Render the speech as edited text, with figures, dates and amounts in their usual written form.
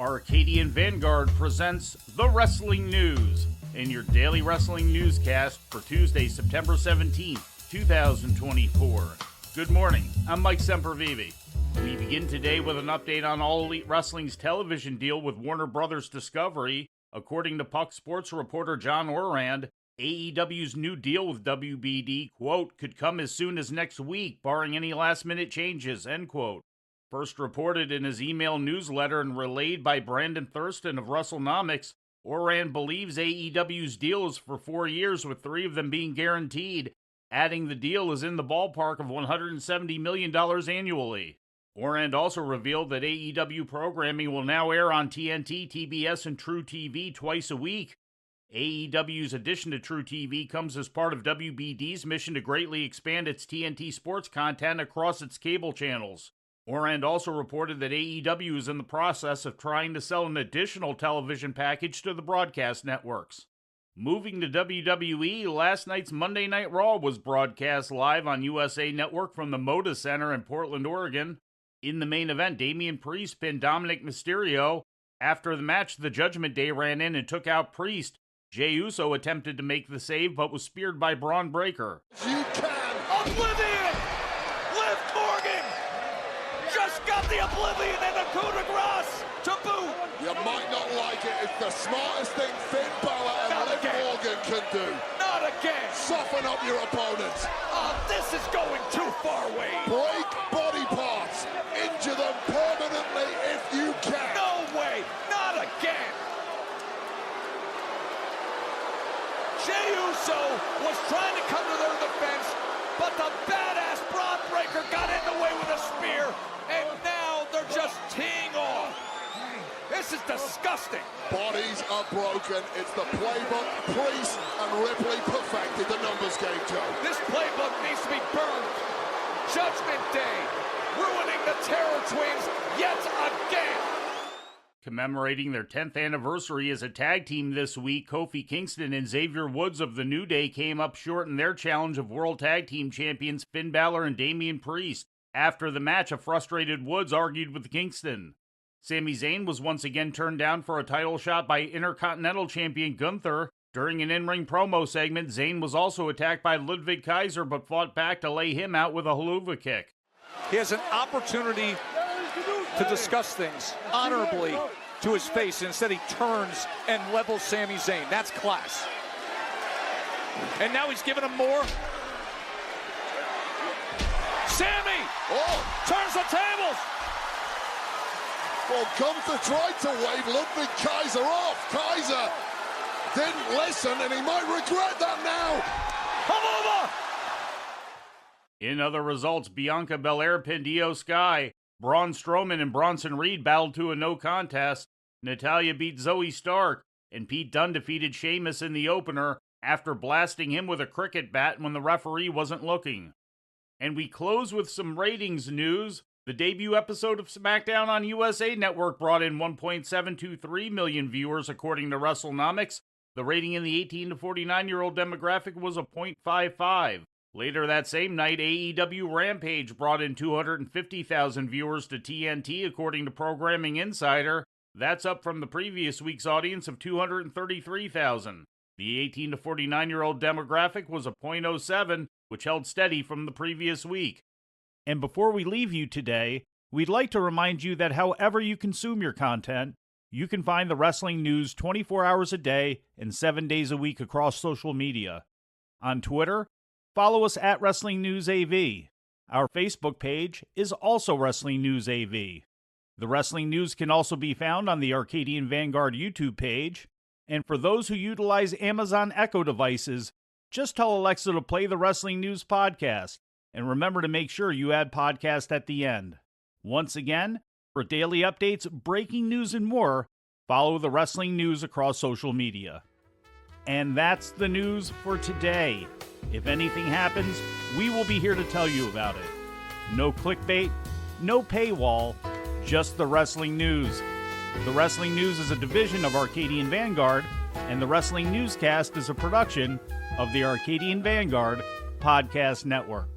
Arcadian Vanguard presents The Wrestling News in your daily wrestling newscast for Tuesday, September 17th, 2024. Good morning, I'm Mike Sempervive. We begin today with an update on All Elite Wrestling's television deal with Warner Brothers Discovery. According to Puck Sports reporter John Orand, AEW's new deal with WBD, quote, could come as soon as next week, barring any last-minute changes, end quote. First reported in his email newsletter and relayed by Brandon Thurston of WrestleNomics, Orand believes AEW's deal is for 4 years, with 3 of them being guaranteed, adding the deal is in the ballpark of $170 million annually. Orand also revealed that AEW programming will now air on TNT, TBS, and True TV twice a week. AEW's addition to True TV comes as part of WBD's mission to greatly expand its TNT sports content across its cable channels. Orand also reported that AEW is in the process of trying to sell an additional television package to the broadcast networks. Moving to WWE, last night's Monday Night Raw was broadcast live on USA Network from the Moda Center in Portland, Oregon. In the main event, Damian Priest pinned Dominic Mysterio. After the match, the Judgment Day ran in and took out Priest. Jey Uso attempted to make the save, but was speared by Braun Breaker. You can! Oblivion! Liv Morgan! Just got the Oblivion and the coup de grace to boot! You might not like it. It's the smartest thing Finn Balor and Liv Morgan can do. Not again! Soften up your opponents. Oh, this is going too far, Wade! Break body parts. Injure them permanently if you can. No way! Not again! Jey Uso was trying to come to their defense, but the badass Braun Breaker got in the way with a spear, and now they're just teeing off. This is disgusting. Bodies are broken. It's the playbook Priest and Ripley perfected the numbers game, Joe. This playbook needs to be burned. Judgment Day, ruining the Terror Twins yet again. Commemorating their 10th anniversary as a tag team this week, Kofi Kingston and Xavier Woods of the New Day came up short in their challenge of World Tag Team Champions Finn Balor and Damian Priest. After the match, a frustrated Woods argued with Kingston. Sami Zayn was once again turned down for a title shot by Intercontinental Champion Gunther. During an in-ring promo segment, Zayn was also attacked by Ludwig Kaiser, but fought back to lay him out with a haluva kick. He has an opportunity to discuss things honorably to his face. Instead, he turns and levels Sami Zayn. That's class. And now he's giving him more. Sami turns the tables. Well, Gunther tried to wave Ludwig Kaiser off. Kaiser didn't listen, and he might regret that now. Haluva! In other results, Bianca Belair pinned Io Sky. Braun Strowman and Bronson Reed battled to a no contest. Natalya beat Zoe Stark, and Pete Dunne defeated Sheamus in the opener after blasting him with a cricket bat when the referee wasn't looking. And we close with some ratings news. The debut episode of SmackDown on USA Network brought in 1.723 million viewers according to WrestleNomics. The rating in the 18 to 49-year-old demographic was a .55. Later that same night, AEW Rampage brought in 250,000 viewers to TNT according to Programming Insider. That's up from the previous week's audience of 233,000. The 18 to 49-year-old demographic was a .07, which held steady from the previous week. And before we leave you today, we'd like to remind you that however you consume your content, you can find the wrestling news 24 hours a day and 7 days a week across social media. On Twitter, follow us at Wrestling News AV. Our Facebook page is also Wrestling News AV. The Wrestling News can also be found on the Arcadian Vanguard YouTube page. And for those who utilize Amazon Echo devices, just tell Alexa to play the Wrestling News podcast. And remember to make sure you add podcast at the end. Once again, for daily updates, breaking news, and more, follow the Wrestling News across social media. And that's the news for today. If anything happens, we will be here to tell you about it. No clickbait, no paywall, just the Wrestling News. The Wrestling News is a division of Arcadian Vanguard, and the Wrestling Newscast is a production of the Arcadian Vanguard Podcast Network.